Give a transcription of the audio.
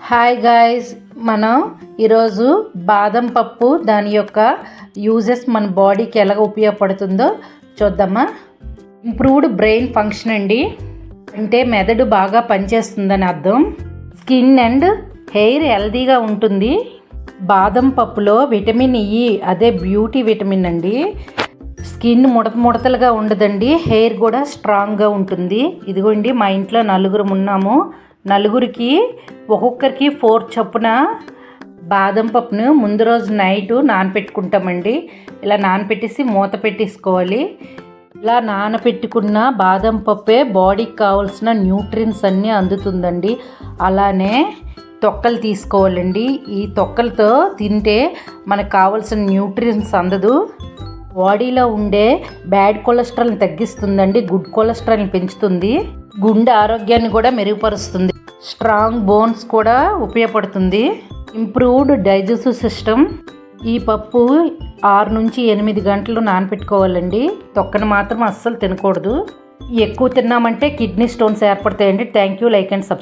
Hi guys, మనం ఈరోజు బాదం పప్పు దాని యొక్క యూజెస్ మన బాడీకి ఎలా ఉపయోగపడుతుందో చూద్దామా. ఇంప్రూవ్డ్ బ్రెయిన్ ఫంక్షన్ అండి, అంటే మెదడు బాగా పనిచేస్తుందని అర్థం. స్కిన్ అండ్ హెయిర్ హెల్తీగా ఉంటుంది. బాదం పప్పులో విటమిన్ ఇ, అదే బ్యూటీ విటమిన్ అండి. స్కిన్ ముడతలుగా ఉండదండి, హెయిర్ కూడా స్ట్రాంగ్గా ఉంటుంది. ఇదిగోండి, మా ఇంట్లో నలుగురు ఉన్నాము. నలుగురికి ఒక్కొక్కరికి 4 చొప్పున బాదం పప్పును ముందు రోజు నైట్ నానపెట్టుకుంటామండి. ఇలా నానపెట్టేసి మూత పెట్టేసుకోవాలి. ఇలా నానపెట్టుకున్న బాదం పప్పే బాడీకి కావాల్సిన న్యూట్రియన్స్ అన్నీ అందుతుందండి. అలానే తొక్కలు తీసుకోవాలండి. ఈ తొక్కలతో తింటే మనకు కావాల్సిన న్యూట్రియన్స్ అందదు. బాడీలో ఉండే బ్యాడ్ కొలెస్ట్రాల్ని తగ్గిస్తుందండి, గుడ్ కొలెస్ట్రాల్ని పెంచుతుంది. గుండె ఆరోగ్యాన్ని కూడా మెరుగుపరుస్తుంది. స్ట్రాంగ్ బోన్స్ కూడా ఉపయోగపడుతుంది. Improved digestive system. ఈ పప్పు 6 నుంచి 8 గంటలు నానపెట్టుకోవాలండి. తొక్కను మాత్రం అస్సలు తినకూడదు. ఎక్కువ తిన్నామంటే కిడ్నీ స్టోన్స్ ఏర్పడతాయండి. Thank you. Like and subscribe.